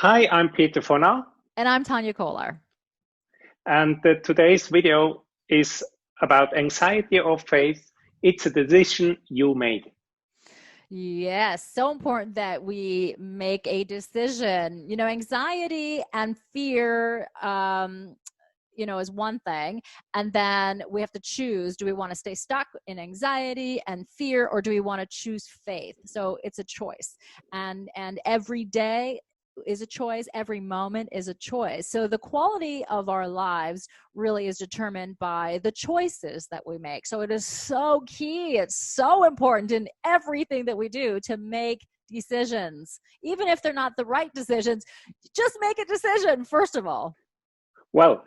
Hi, I'm Peter Fona, And I'm Tania Kolar. and today's video is about anxiety or faith. It's a decision you made. Yes, so important that we make a decision. Anxiety and fear, is one thing. And then we have to choose, do we want to stay stuck in anxiety and fear, or do we want to choose faith? So it's a choice. And every day is a choice, every moment is a choice. So the quality of our lives really is determined by the choices that we make. So it is so key, it's so important in everything that we do to make decisions. Even if they're not the right decisions, just make a decision first of all. Well,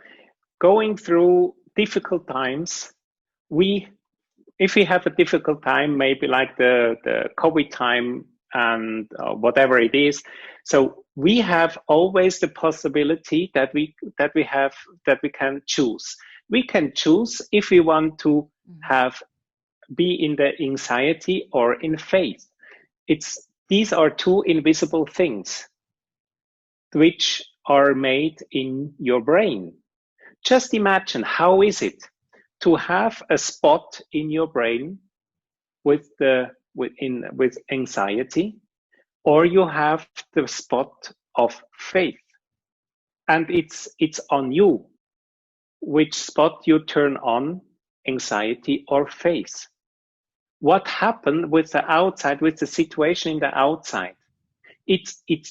going through difficult times, we, if we have a difficult time, maybe like the COVID time and whatever it is, so we have always the possibility that we can choose. We can choose if we want to have be in the anxiety or in faith. These are two invisible things which are made in your brain. Just imagine how is it to have a spot in your brain with anxiety, or you have the spot of faith, and it's on you which spot you turn on, anxiety or faith. What happened with the outside, with the situation in the outside? It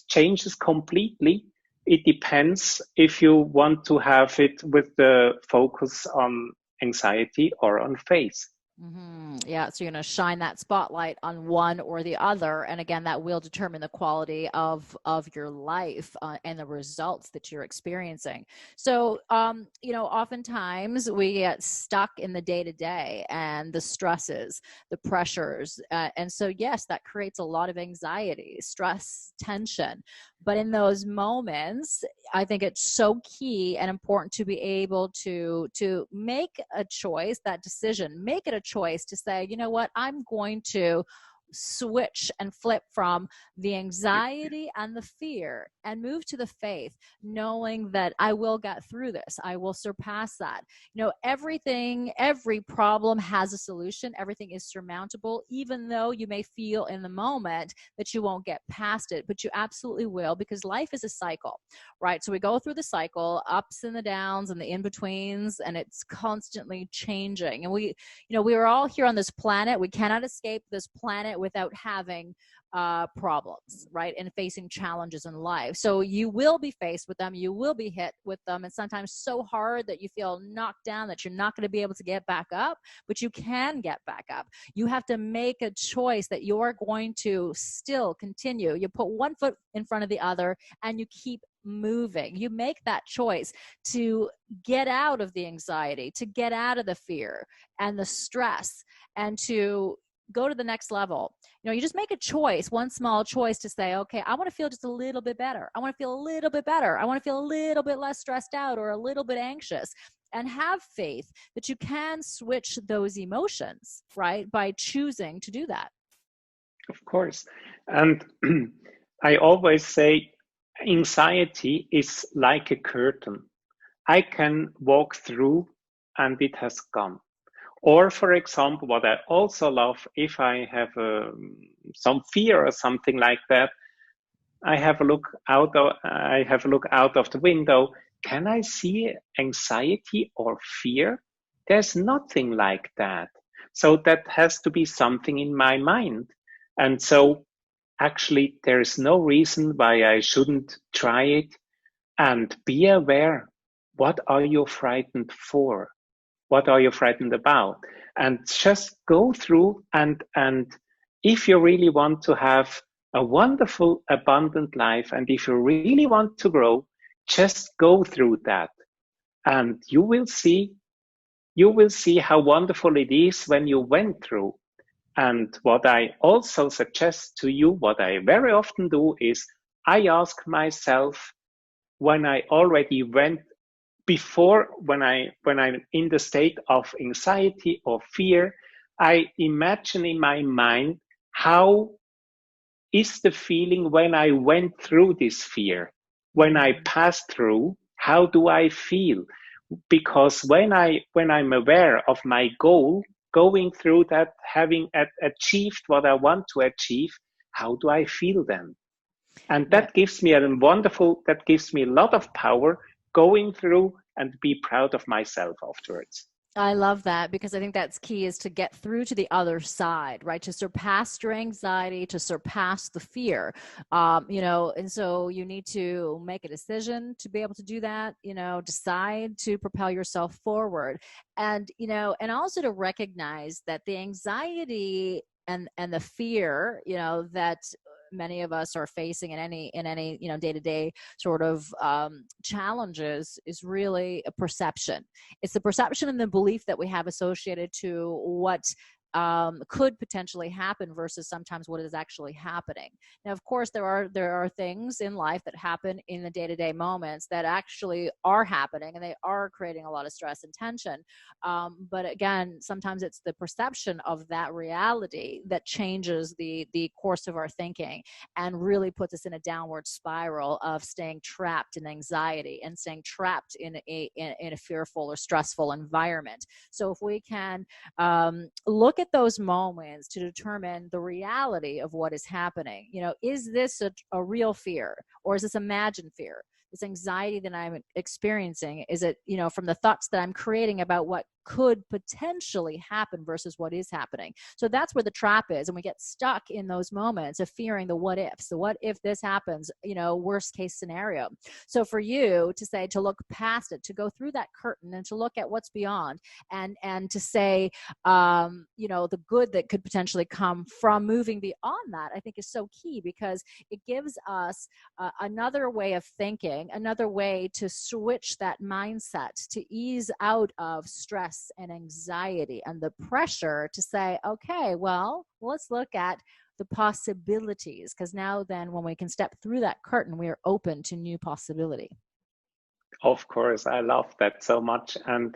changes completely. It depends if you want to have it with the focus on anxiety or on faith. Yeah, so you're going to shine that spotlight on one or the other, and again, that will determine the quality of your life and the results that you're experiencing. So, oftentimes we get stuck in the day to day and the stresses, the pressures, and so yes, that creates a lot of anxiety, stress, tension. But in those moments, I think it's so key and important to be able to make a choice, that decision, make it a choice to say, you know what, I'm going to switch and flip from the anxiety and the fear and move to the faith, knowing that I will get through this. I will surpass that. Every problem has a solution. Everything is surmountable, even though you may feel in the moment that you won't get past it, but you absolutely will, because life is a cycle, right? So we go through the cycle, ups and the downs and the in-betweens, and it's constantly changing. And we are all here on this planet. We cannot escape this planet without having problems, right? And facing challenges in life. So you will be faced with them. You will be hit with them. And sometimes so hard that you feel knocked down that you're not going to be able to get back up, but you can get back up. You have to make a choice that you're going to still continue. You put one foot in front of the other and you keep moving. You make that choice to get out of the anxiety, to get out of the fear and the stress, and to go to the next level. You just make a choice, one small choice, to say, okay, I want to feel just a little bit better. I want to feel a little bit better. I want to feel a little bit less stressed out or a little bit anxious. And have faith that you can switch those emotions, right, by choosing to do that. Of course. And I always say anxiety is like a curtain. I can walk through and it has gone. Or, for example, what I also love, if I have some fear or something like that, I have a look out of the window. Can I see anxiety or fear? There's nothing like that. So that has to be something in my mind. And so actually there is no reason why I shouldn't try it, and be aware. What are you frightened for? What are you frightened about? And just go through, and if you really want to have a wonderful, abundant life, and if you really want to grow, just go through that. And you will see how wonderful it is when you went through. And what I also suggest to you, what I very often do, is I ask myself, when I already went before, when I'm in the state of anxiety or fear, I imagine in my mind, how is the feeling when I went through this fear? when I pass through, how do I feel? Because when I'm aware of my goal, going through that, having achieved what I want to achieve, how do I feel then? And Yeah. that gives me a lot of power going through and be proud of myself afterwards. I love that because I think that's key is to get through to the other side, right? To surpass your anxiety, to surpass the fear, and so you need to make a decision to be able to do that, decide to propel yourself forward and also to recognize that the anxiety and the fear, that many of us are facing in any day-to-day sort of challenges is really a perception. It's the perception and the belief that we have associated to what could potentially happen versus sometimes what is actually happening. Now, of course, there are things in life that happen in the day-to-day moments that actually are happening and they are creating a lot of stress and tension. But again, sometimes it's the perception of that reality that changes the course of our thinking and really puts us in a downward spiral of staying trapped in anxiety and staying trapped in a fearful or stressful environment. So if we can look at those moments to determine the reality of what is happening. Is this a real fear or is this imagined fear? This anxiety that I'm experiencing, is it, from the thoughts that I'm creating about what could potentially happen versus what is happening? So that's where the trap is. And we get stuck in those moments of fearing the what ifs, the what if this happens, worst case scenario. So for you to say, to look past it, to go through that curtain and to look at what's beyond and to say, the good that could potentially come from moving beyond that, I think is so key because it gives us another way of thinking, another way to switch that mindset, to ease out of stress and anxiety and the pressure to say, okay, well, let's look at the possibilities, because now then when we can step through that curtain, we are open to new possibility. Of course, I love that so much, and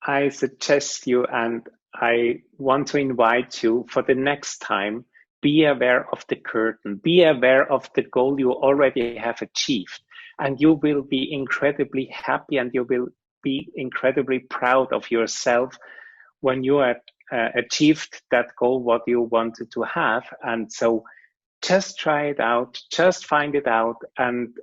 I suggest you, and I want to invite you for the next time. Be aware of the curtain. Be aware of the goal you already have achieved, and you will be incredibly happy, and you will be incredibly proud of yourself when you have achieved that goal, what you wanted to have. And so just try it out, just find it out, and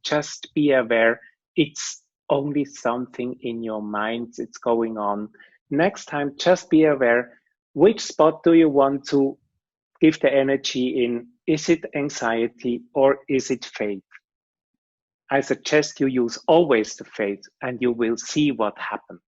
just be aware it's only something in your mind, it's going on. Next time, just be aware, which spot do you want to give the energy in? Is it anxiety or is it faith? I suggest you use always the faith and you will see what happens.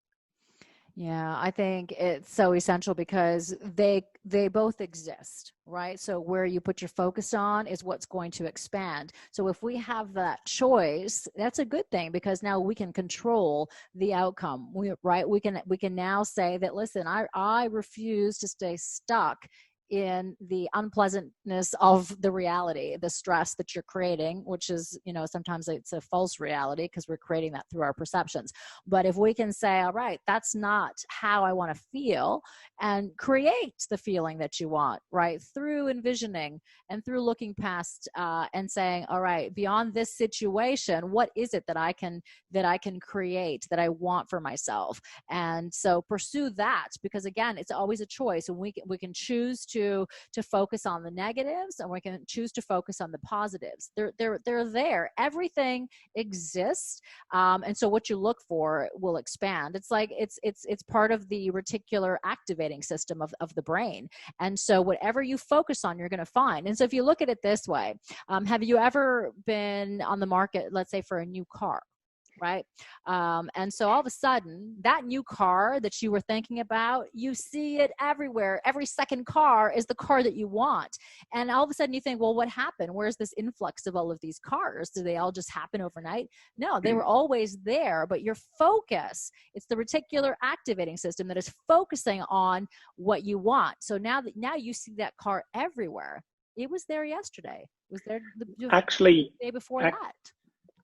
Yeah, I think it's so essential because they both exist, right? So where you put your focus on is what's going to expand. So if we have that choice, that's a good thing because now we can control the outcome. Right? We can now say that, listen, I refuse to stay stuck in the unpleasantness of the reality, the stress that you're creating, which is, sometimes it's a false reality because we're creating that through our perceptions. But if we can say, all right, that's not how I want to feel, and create the feeling that you want, right, through envisioning and through looking past and saying, all right, beyond this situation, what is it that I can create, that I want for myself? And so pursue that, because again, it's always a choice, and we can choose to focus on the negatives, and we can choose to focus on the positives. They're there. Everything exists, and so what you look for will expand. It's like it's part of the reticular activating system of the brain, and so whatever you focus on, you're going to find. And so if you look at it this way, have you ever been on the market, let's say, for a new car? Right. And so all of a sudden, that new car that you were thinking about, you see it everywhere. Every second car is the car that you want. And all of a sudden you think, well, what happened? Where's this influx of all of these cars? Do they all just happen overnight? No, they were always there, but your focus, it's the reticular activating system that is focusing on what you want. So now you see that car everywhere. It was there yesterday. It was there Actually, the day before that.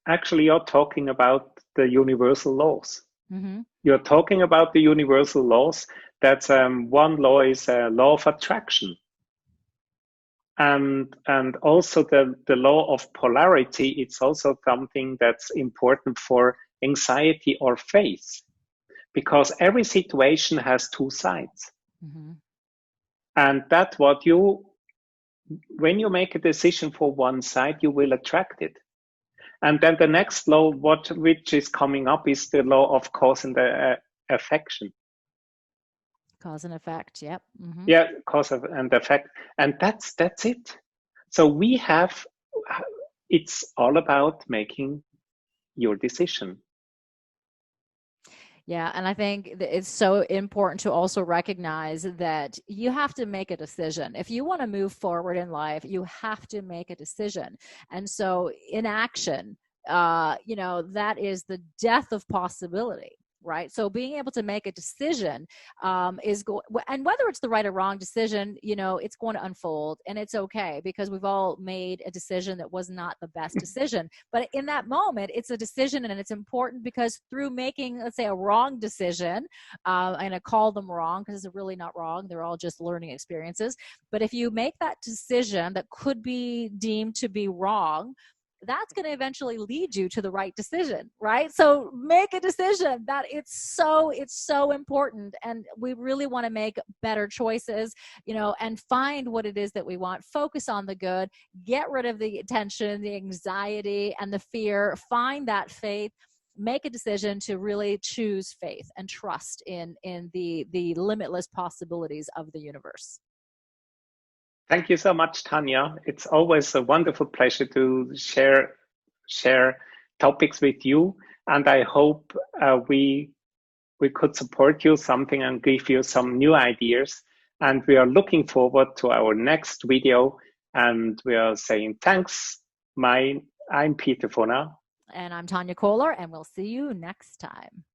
Actually, you're talking about the universal laws. Mm-hmm. You're talking about the universal laws. That's one law is a law of attraction. And also the law of polarity, it's also something that's important for anxiety or faith, because every situation has two sides. Mm-hmm. And that's what when you make a decision for one side, you will attract it. And then the next law, which is coming up, is the law of cause and affection. Cause and effect. Yep. Mm-hmm. Yeah, and effect. And that's it. So it's all about making your decision. Yeah, and I think that it's so important to also recognize that you have to make a decision. If you want to move forward in life, you have to make a decision. And so inaction, that is the death of possibility. Right. So being able to make a decision and whether it's the right or wrong decision, it's going to unfold, and it's okay, because we've all made a decision that was not the best decision. But in that moment, it's a decision, and it's important because through making, let's say, a wrong decision, I'm going to call them wrong because they're really not wrong. They're all just learning experiences. But if you make that decision that could be deemed to be wrong, that's going to eventually lead you to the right decision, right? So make a decision. That it's so important, and we really want to make better choices, and find what it is that we want. Focus on the good, get rid of the tension, the anxiety, and the fear. Find that faith. Make a decision to really choose faith and trust in the limitless possibilities of the universe. Thank you so much, Tania. It's always a wonderful pleasure to share topics with you, and I hope we could support you something and give you some new ideas. And we are looking forward to our next video. And we are saying thanks. I'm Peter Fona. And I'm Tania Kolar, and we'll see you next time.